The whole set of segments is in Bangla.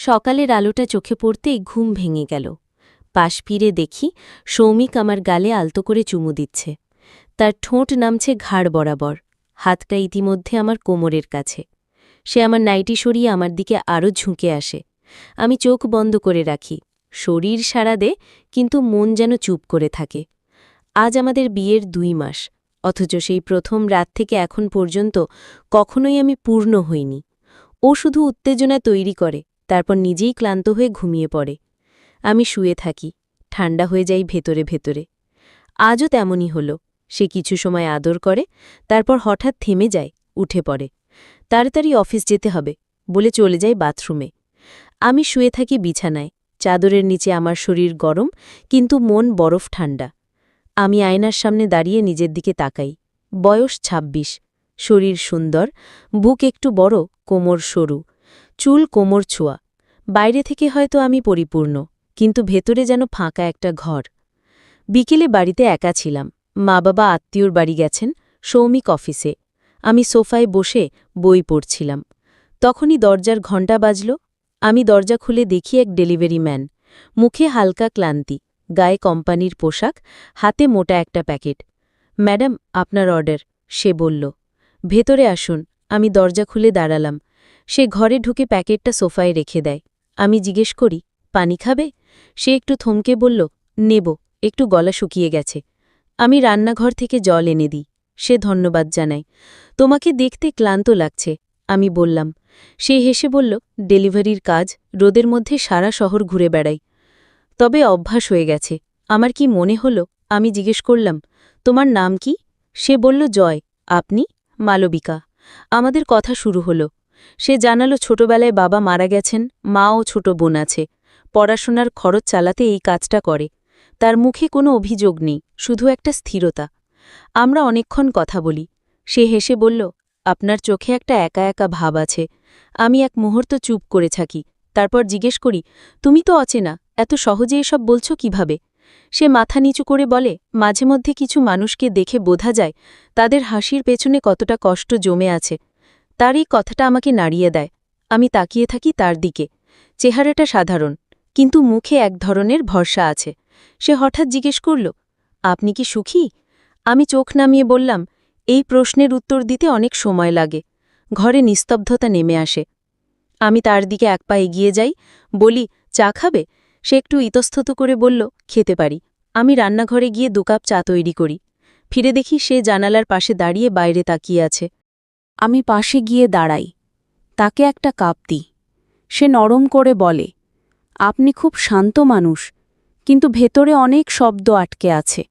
সকালের আলোটা চোখে পড়তেই ঘুম ভেঙে গেল। পাশ ফিরে দেখি সৌমিক আমার গালে আলতো করে চুমু দিচ্ছে। তার ঠোঁট নামছে ঘাড় বরাবর, হাতটা ইতিমধ্যে আমার কোমরের কাছে। সে আমার নাইটি সরিয়ে আমার দিকে আরও ঝুঁকে আসে। আমি চোখ বন্ধ করে রাখি, শরীর সাড়া দে, কিন্তু মন যেন চুপ করে থাকে। আজ আমাদের বিয়ের 2 মাস, অথচ সেই প্রথম রাত থেকে এখন পর্যন্ত কখনোই আমি পূর্ণ হইনি। ও শুধু উত্তেজনা তৈরি করে, তারপর নিজেই ক্লান্ত হয়ে ঘুমিয়ে পড়ে। আমি শুয়ে থাকি, ঠান্ডা হয়ে যাই ভেতরে ভেতরে। আজও তেমনই হলো। সে কিছু সময় আদর করে, তারপর হঠাৎ থেমে যায়, উঠে পড়ে। তাড়াতাড়ি অফিস যেতে হবে বলে চলে যায় বাথরুমে। আমি শুয়ে থাকি বিছানায়, চাদরের নিচে আমার শরীর গরম, কিন্তু মন বরফ ঠান্ডা। আমি আয়নার সামনে দাঁড়িয়ে নিজের দিকে তাকাই। বয়স ২৬, শরীর সুন্দর, বুক একটু বড়, কোমর সরু, চুল কোমর ছোঁয়া। বাইরে থেকে হয়তো আমি পরিপূর্ণ, কিন্তু ভেতরে যেন ফাঁকা একটা ঘর। বিকেলে বাড়িতে একা ছিলাম। মা বাবা আত্মীয়র বাড়ি গেছেন, সৌমিক অফিসে। আমি সোফায় বসে বই পড়ছিলাম। তখনই দরজার ঘণ্টা বাজল। আমি দরজা খুলে দেখি এক ডেলিভারি ম্যান, মুখে হালকা ক্লান্তি, গায়ে কোম্পানির পোশাক, হাতে মোটা একটা প্যাকেট। ম্যাডাম, আপনার অর্ডার, সে বলল। ভেতরে আসুন। আমি দরজা খুলে দাঁড়ালাম। সে ঘরে ঢুকে প্যাকেটটা সোফায় রেখে দেয়। আমি জিজ্ঞেস করি, পানি খাবে? সে একটু থমকে বলল, নেব, একটু গলা শুকিয়ে গেছে। আমি রান্নাঘর থেকে জল এনে দিই। সে ধন্যবাদ জানায়। তোমাকে দেখতে ক্লান্ত লাগছে, আমি বললাম। সে হেসে বলল, ডেলিভারির কাজ, রোদের মধ্যে সারা শহর ঘুরে বেড়াই। তবে অভ্যাস হয়ে গেছে। আমার কি মনে হলো? আমি জিজ্ঞেস করলাম, তোমার নাম কি? সে বলল, জয়। আপনি? মালবিকা। আমাদের কথা শুরু হলো। সে জানালো ছোটবেলায় বাবা মারা গেছেন, মা ও ছোট বোন আছে। পড়াশোনার খরচ চালাতে এই কাজটা করে। তার মুখে কোনো অভিযোগ নেই, শুধু একটা স্থিরতা। আমরা অনেকক্ষণ কথা বলি। সে হেসে বলল, আপনার চোখে একটা একা একা ভাব আছে। আমি এক মুহূর্ত চুপ করে থাকি, তারপর জিজ্ঞেস করি, তুমি তো অচেনা, এত সহজে এসব বলছো কিভাবে? সে মাথা নিচু করে বলে, মাঝে মধ্যে কিছু মানুষকে দেখে বোঝা যায় তাদের হাসির পেছনে কতটা কষ্ট জমে আছে। তার এই কথাটা আমাকে নাড়িয়ে দেয়। আমি তাকিয়ে থাকি তার দিকে। চেহারাটা সাধারণ, কিন্তু মুখে এক ধরনের ভরসা আছে। সে হঠাৎ জিজ্ঞেস করল, আপনি কি সুখী? আমি চোখ নামিয়ে বললাম, এই প্রশ্নের উত্তর দিতে অনেক সময় লাগে। ঘরে নিস্তব্ধতা নেমে আসে। আমি তার দিকে এক পা এগিয়ে যাই, বলি, চা খাবে? সে একটু ইতস্তত করে বলল, খেতে পারি। আমি রান্নাঘরে গিয়ে 2 কাপ চা তৈরি করি। ফিরে দেখি সে জানালার পাশে দাঁড়িয়ে বাইরে তাকিয়ে আছে। আমি পাশে গিয়ে দাঁড়াই, তাকে একটা কাপ দিই। সে নরম করে বলে, আপনি খুব শান্ত মানুষ, কিন্তু ভেতরে অনেক শব্দ আটকে আছে।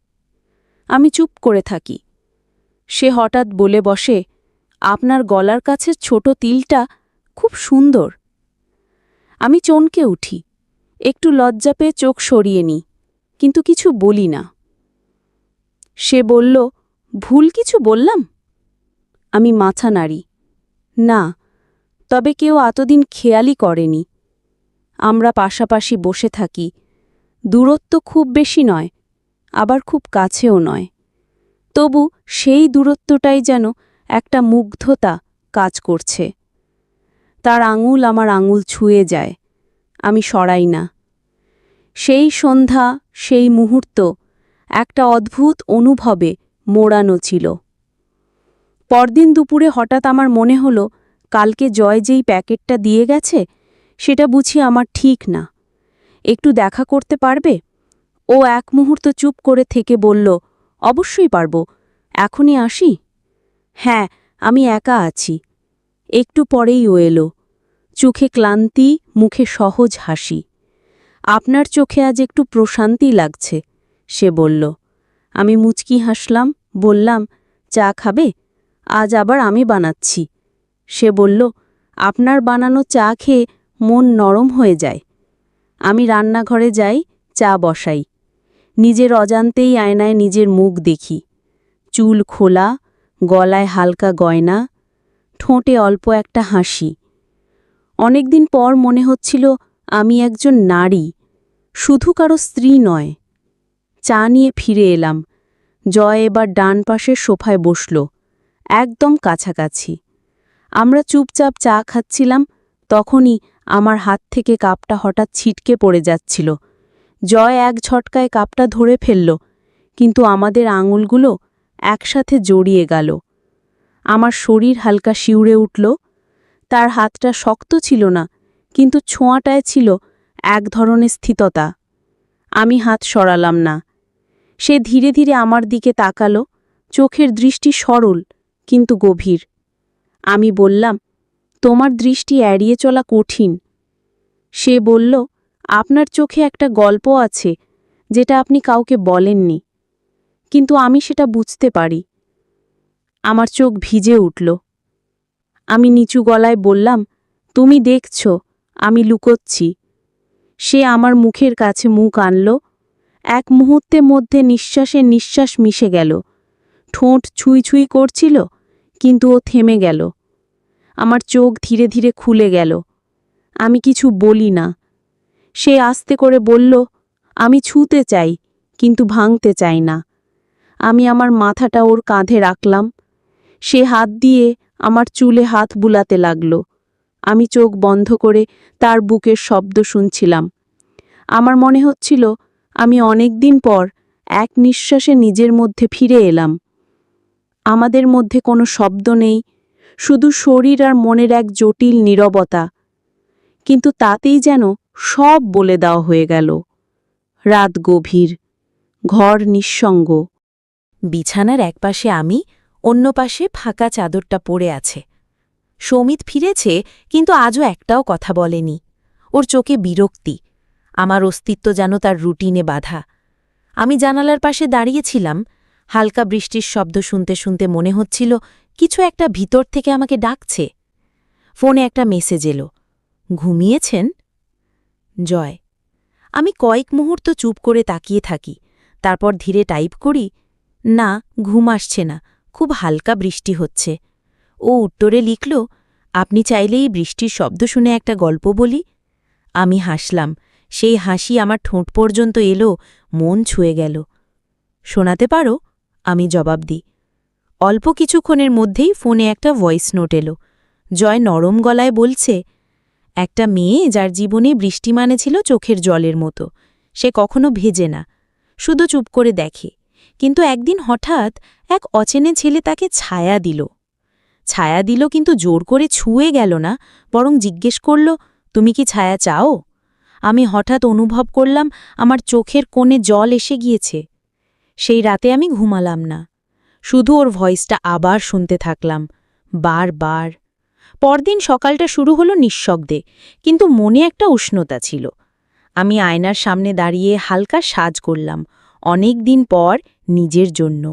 আমি চুপ করে থাকি। সে হঠাৎ বলে বসে, আপনার গলার কাছে ছোট তিলটা খুব সুন্দর। আমি চমকে উঠি, একটু লজ্জা পেয়ে চোখ সরিয়ে নিই, কিন্তু কিছু বলি না। সে বলল, ভুল কিছু বললাম? আমি মাথা নাড়ি, না, তবে কেউ এতদিন খেয়ালই করেনি। আমরা পাশাপাশি বসে থাকি। দূরত্ব খুব বেশি নয়, আবার খুব কাছেও নয়। তবু সেই দূরত্বটাই যেন একটা মুগ্ধতা কাজ করছে। তার আঙুল আমার আঙুল ছুঁয়ে যায়, আমি সরাই না। সেই সন্ধ্যা, সেই মুহূর্ত একটা অদ্ভুত অনুভবে মোড়ানো ছিল। পরদিন দুপুরে হঠাৎ আমার মনে হলো, কালকে জয় যেই প্যাকেটটা দিয়ে গেছে, সেটা বুঝি আমার ঠিক না। একটু দেখা করতে পারবে? ও এক মুহূর্ত চুপ করে থেকে বলল, অবশ্যই পারব, এখনই আসি? হ্যাঁ, আমি একা আছি। একটু পরেই ও এলো, চোখে ক্লান্তি, মুখে সহজ হাসি। আপনার চোখে আজ একটু প্রশান্তি লাগছে, সে বলল। আমি মুচকি হাসলাম, বললাম, চা খাবে? আজ আবার আমি বানাচ্ছি। সে বলল, আপনার বানানো চা খেয়ে মন নরম হয়ে যায়। আমি রান্নাঘরে যাই, চা বসাই। নিজের অজান্তেই আয়নায় নিজের মুখ দেখি। চুল খোলা, গলায় হালকা গয়না, ঠোঁটে অল্প একটা হাসি। অনেকদিন পর মনে হচ্ছিল আমি একজন নারী, শুধু কারো স্ত্রী নয়। চা নিয়ে ফিরে এলাম। জয় এবার ডান পাশের সোফায় বসল, একদম কাছাকাছি। আমরা চুপচাপ চা খাচ্ছিলাম। তখনই আমার হাত থেকে কাপটা হঠাৎ ছিটকে পড়ে যাচ্ছিল। জয় এক ঝটকায় কাপটা ধরে ফেলল, কিন্তু আমাদের আঙুলগুলো একসাথে জড়িয়ে গেল। আমার শরীর হালকা শিউরে উঠল। তার হাতটা শক্ত ছিল না, কিন্তু ছোঁয়াটায় ছিল এক ধরনের স্থিততা। আমি হাত সরালাম না। সে ধীরে ধীরে আমার দিকে তাকালো, চোখের দৃষ্টি সরল কিন্তু গভীর। আমি বললাম, তোমার দৃষ্টি এড়িয়ে চলা কঠিন। সে বলল, আপনার চোখে একটা গল্প আছে যেটা আপনি কাউকে বলেননি, কিন্তু আমি সেটা বুঝতে পারি। আমার চোখ ভিজে উঠল। আমি নিচু গলায় বললাম, তুমি দেখছ আমি লুকোচ্ছি। সে আমার মুখের কাছে মুখ আনল। এক মুহূর্তের মধ্যে নিঃশ্বাসে নিঃশ্বাস মিশে গেল। ঠোঁট ছুঁই ছুঁই করছিল, কিন্তু ও থেমে গেল। আমার চোখ ধীরে ধীরে খুলে গেল। আমি কিছু বলি না। সে আস্তে করে বলল, আমি ছুঁতে চাই, কিন্তু ভাঙতে চাই না। আমি আমার মাথাটা ওর কাঁধে রাখলাম। সে হাত দিয়ে আমার চুলে হাত বুলাতে লাগল। আমি চোখ বন্ধ করে তার বুকের শব্দ শুনছিলাম। আমার মনে হচ্ছিল আমি অনেক দিন পর এক নিঃশ্বাসে নিজের মধ্যে ফিরে এলাম। আমাদের মধ্যে কোনো শব্দ নেই, শুধু শরীর আর মনের এক জটিল নীরবতা। কিন্তু তাতেই যেন সব বলে দেওয়া হয়ে গেল। রাত গভীর, ঘর নিঃসঙ্গ। বিছানার একপাশে আমি, অন্য পাশে ফাঁকা চাদরটা পড়ে আছে। সৌমিত ফিরেছে, কিন্তু আজও একটাও কথা বলেনি। ওর চোখে বিরক্তি। আমার অস্তিত্ব যেন তার রুটিনে বাধা। আমি জানালার পাশে দাঁড়িয়েছিলাম। হালকা বৃষ্টির শব্দ শুনতে শুনতে মনে হচ্ছিল কিছু একটা ভিতর থেকে আমাকে ডাকছে। ফোনে একটা মেসেজ এলো, ঘুমিয়েছেন? জয়। আমি কয়েক মুহূর্ত চুপ করে তাকিয়ে থাকি, তারপর ধীরে টাইপ করি, না, ঘুম আসছে না, খুব হালকা বৃষ্টি হচ্ছে। ও উত্তরে লিখল, আপনি চাইলেই বৃষ্টির শব্দ শুনে একটা গল্প বলি। আমি হাসলাম। সেই হাসি আমার ঠোঁট পর্যন্ত এলো, মন ছুঁয়ে গেল। শোনাতে পারো? আমি জবাব দিই। অল্প কিছুক্ষণের মধ্যেই ফোনে একটা ভয়েস নোট এলো। জয় নরম গলায় বলছে, একটা মেয়ে যার জীবনে বৃষ্টি মানে ছিল চোখের জলের মতো। সে কখনো ভেজে না, শুধু চুপ করে দেখে। কিন্তু একদিন হঠাৎ এক অচেনা ছেলে তাকে ছায়া দিল, কিন্তু জোর করে ছুঁয়ে গেল না, বরং জিজ্ঞেস করল, তুমি কি ছায়া চাও? আমি হঠাৎ অনুভব করলাম আমার চোখের কোণে জল এসে গিয়েছে। সেই রাতে আমি ঘুমালাম না, শুধু ওর ভয়েসটা আবার শুনতে থাকলাম, বারবার। পরদিন সকালটা শুরু হলো নিঃশব্দে, কিন্তু মনে একটা উষ্ণতা ছিল। আমি আয়নার সামনে দাঁড়িয়ে হালকা সাজ করলাম, অনেক দিন পর নিজের জন্য।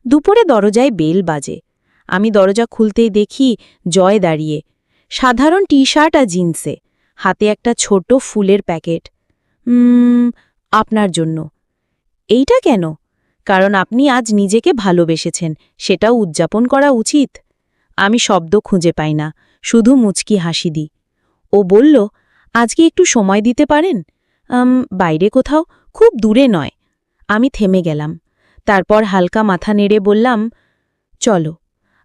দুপুরে দরজায় বেল বাজে। আমি দরজা খুলতেই দেখি জয় দাঁড়িয়ে, সাধারণ টি শার্ট আর জিন্সে, হাতে একটা ছোট ফুলের প্যাকেট। আপনার জন্য। এইটা কেন? কারণ আপনি আজ নিজেকে ভালোবেসেছেন, সেটাও উদযাপন করা উচিত। আমি শব্দ খুঁজে পাই না, শুধু মুচকি হাসি দিই। ও বলল, আজকে একটু সময় দিতে পারেন? বাইরে কোথাও, খুব দূরে নয়। আমি থেমে গেলাম। তারপর হালকা মাথা নেড়ে বললাম, চলো।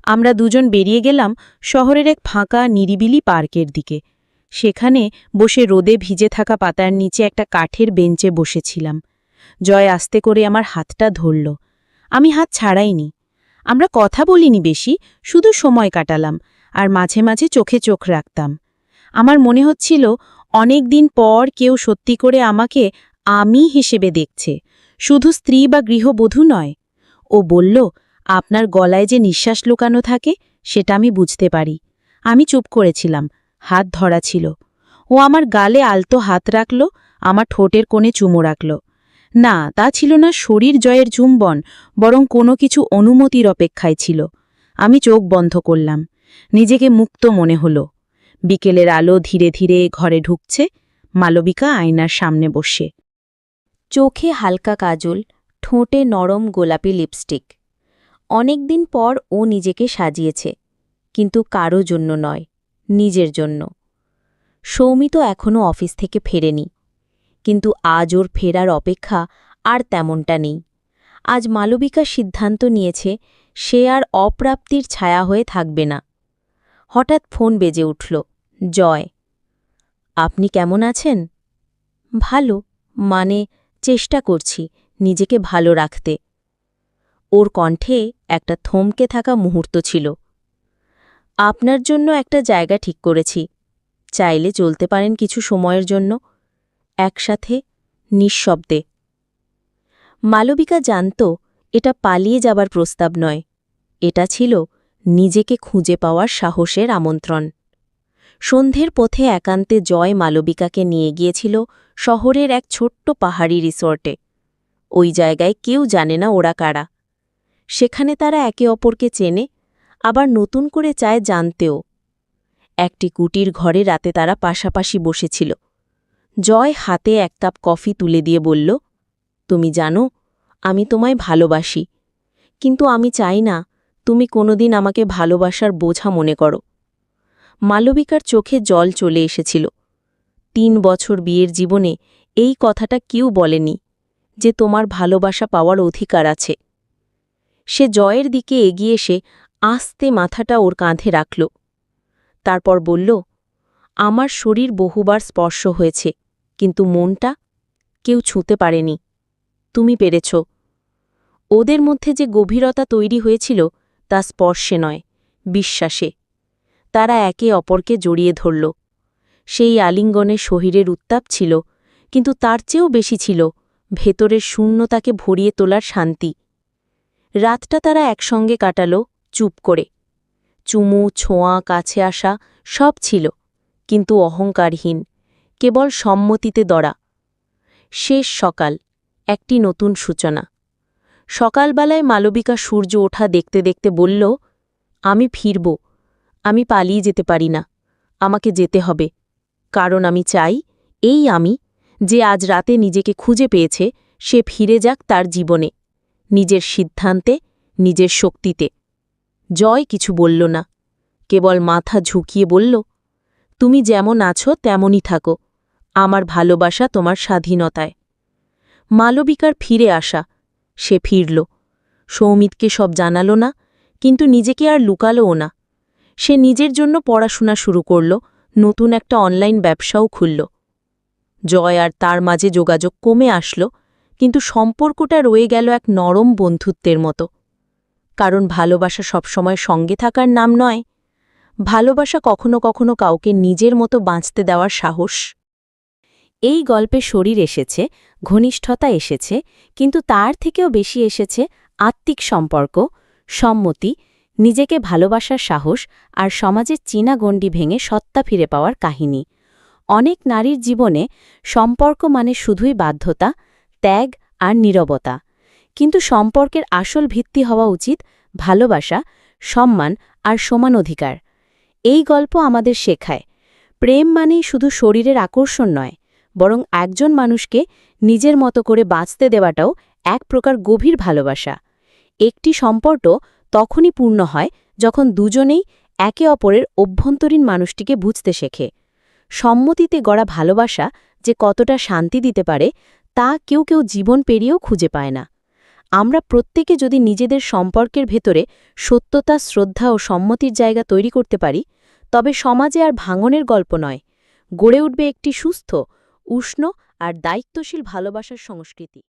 আমরা দুজন বেরিয়ে গেলাম শহরের এক ফাঁকা নিরিবিলি পার্কের দিকে। সেখানে বসে রোদে ভিজে থাকা পাতার নিচে একটা কাঠের বেঞ্চে বসেছিলাম। জয় আস্তে করে আমার হাতটা ধরল। আমি হাত ছাড়াইনি। আমরা কথা বলিনি বেশি, শুধু সময় কাটালাম, আর মাঝে মাঝে চোখে চোখ রাখতাম। আমার মনে হচ্ছিল অনেক দিন পর কেউ সত্যি করে আমাকে আমি হিসেবে দেখছে, শুধু স্ত্রী বা গৃহবধূ নয়। ও বলল, আপনার গলায় যে নিঃশ্বাস লুকানো থাকে সেটা আমি বুঝতে পারি। আমি চুপ করেছিলাম, হাত ধরা ছিল। ও আমার গালে আলতো হাত রাখল, আমার ঠোঁটের কোণে চুমো রাখল। না, তা ছিল না শরীর জয়ের চুম্বন, বরং কোনো কিছু অনুমতির অপেক্ষায় ছিল। আমি চোখ বন্ধ করলাম। নিজেকে মুক্ত মনে হলো। বিকেলের আলো ধীরে ধীরে ঘরে ঢুকছে। মালবিকা আয়নার সামনে বসে, চোখে হালকা কাজল, ঠোঁটে নরম গোলাপি লিপস্টিক। অনেকদিন পর ও নিজেকে সাজিয়েছে, কিন্তু কারো জন্য নয়, নিজের জন্য। সৌমিত এখনও অফিস থেকে ফেরেনি, কিন্তু আজ ওর ফেরার অপেক্ষা আর তেমনটা নেই। আজ মালবিকা সিদ্ধান্ত নিয়েছে সে আর অপ্রাপ্তির ছায়া হয়ে থাকবে না। হঠাৎ ফোন বেজে উঠল। জয়। আপনি কেমন আছেন? ভালো, মানে চেষ্টা করছি নিজেকে ভালো রাখতে। ওর কণ্ঠে একটা থমকে থাকা মুহূর্ত ছিল। আপনার জন্য একটা জায়গা ঠিক করেছি, চাইলে চলতে পারেন কিছু সময়ের জন্য, একসাথে, নিঃশব্দে। মালবিকা জানত এটা পালিয়ে যাবার প্রস্তাব নয়, এটা ছিল নিজেকে খুঁজে পাওয়ার সাহসের আমন্ত্রণ। সন্ধ্যের পথে একান্তে জয় মালবিকাকে নিয়ে গিয়েছিল শহরের এক ছোট্ট পাহাড়ি রিসর্টে। ওই জায়গায় কেউ জানে না ওরা কারা। সেখানে তারা একে অপরকে চেনে, আবার নতুন করে চায় জানতেও। একটি কুটির ঘরে রাতে তারা পাশাপাশি বসেছিল। জয় হাতে এক কাপ কফি তুলে দিয়ে বলল, তুমি জানো, আমি তোমায় ভালোবাসি, কিন্তু আমি চাই না তুমি কোনোদিন আমাকে ভালোবাসার বোঝা মনে করো। মালবিকার চোখে জল চলে এসেছিল। ৩ বছর বিয়ের জীবনে এই কথাটা কেউ বলেনি, যে তোমার ভালোবাসা পাওয়ার অধিকার আছে। সে জয়ের দিকে এগিয়ে এসে আস্তে মাথাটা ওর কাঁধে রাখল। তারপর বলল, আমার শরীর বহুবার স্পর্শ হয়েছে, কিন্তু মনটা কেউ ছুঁতে পারেনি। তুমি পেরেছ। ওদের মধ্যে যে গভীরতা তৈরি হয়েছিল তা স্পর্শে নয়, বিশ্বাসে। তারা একে অপরকে জড়িয়ে ধরল। সেই আলিঙ্গনে শরীরের উত্তাপ ছিল, কিন্তু তার চেয়েও বেশি ছিল ভেতরের শূন্যতাকে ভরিয়ে তোলার শান্তি। রাতটা তারা একসঙ্গে কাটাল, চুপ করে। চুমু, ছোঁয়া, কাছে আসা সব ছিল, কিন্তু অহংকারহীন, কেবল সম্মতিতে দড়া। শেষ সকাল, একটি নতুন সূচনা। সকালবেলায় মালবিকা সূর্য ওঠা দেখতে দেখতে বলল, আমি ফিরব, আমি পালিয়ে যেতে পারি না, আমাকে যেতে হবে, কারণ আমি চাই এই আমি, যে আজ রাতে নিজেকে খুঁজে পেয়েছে, সে ফিরে যাক তার জীবনে, নিজের সিদ্ধান্তে, নিজের শক্তিতে। জয় কিছু বলল না, কেবল মাথা ঝুঁকিয়ে বলল, তুমি যেমন আছো তেমনই থাকো, আমার ভালোবাসা তোমার স্বাধীনতায়। মালবিকার ফিরে আসা, সে ফিরল। সৌমিতকে সব জানালো না, কিন্তু নিজেকে আর লুকালোও না। সে নিজের জন্য পড়াশোনা শুরু করল, নতুন একটা অনলাইন ব্যবসাও খুলল। জয় আর তার মাঝে যোগাযোগ কমে আসলো, কিন্তু সম্পর্কটা রয়ে গেল এক নরম বন্ধুত্বের মতো। কারণ ভালোবাসা সবসময় সঙ্গে থাকার নাম নয়, ভালোবাসা কখনো কখনো কাউকে নিজের মতো বাঁচতে দেওয়ার সাহস। এই গল্পে শরীর এসেছে, ঘনিষ্ঠতা এসেছে, কিন্তু তার থেকেও বেশি এসেছে আত্মিক সম্পর্ক, সম্মতি, নিজেকে ভালোবাসার সাহস আর সমাজের চীনা গণ্ডি ভেঙে সত্তা ফিরে পাওয়ার কাহিনী। অনেক নারীর জীবনে সম্পর্ক মানে শুধুই বাধ্যতা, ত্যাগ আর নীরবতা, কিন্তু সম্পর্কের আসল ভিত্তি হওয়া উচিত ভালোবাসা, সম্মান আর সমান অধিকার। এই গল্প আমাদের শেখায়, প্রেম মানেই শুধু শরীরের আকর্ষণ নয়, বরং একজন মানুষকে নিজের মতো করে বাঁচতে দেওয়াটাও এক প্রকার গভীর ভালোবাসা। একটি সম্পর্ক তখনই পূর্ণ হয় যখন দুজনেই একে অপরের অভ্যন্তরীণ মানুষটিকে বুঝতে শেখে। সম্মতিতে গড়া ভালোবাসা যে কতটা শান্তি দিতে পারে তা কেউ কেউ জীবন পেরিয়েও খুঁজে পায় না। আমরা প্রত্যেকে যদি নিজেদের সম্পর্কের ভেতরে সত্যতা, শ্রদ্ধা ও সম্মতির জায়গা তৈরি করতে পারি, তবে সমাজে আর ভাঙনের গল্প নয়, গড়ে উঠবে একটি সুস্থ, উষ্ণ আর দায়িত্বশীল ভালোবাসার সংস্কৃতি।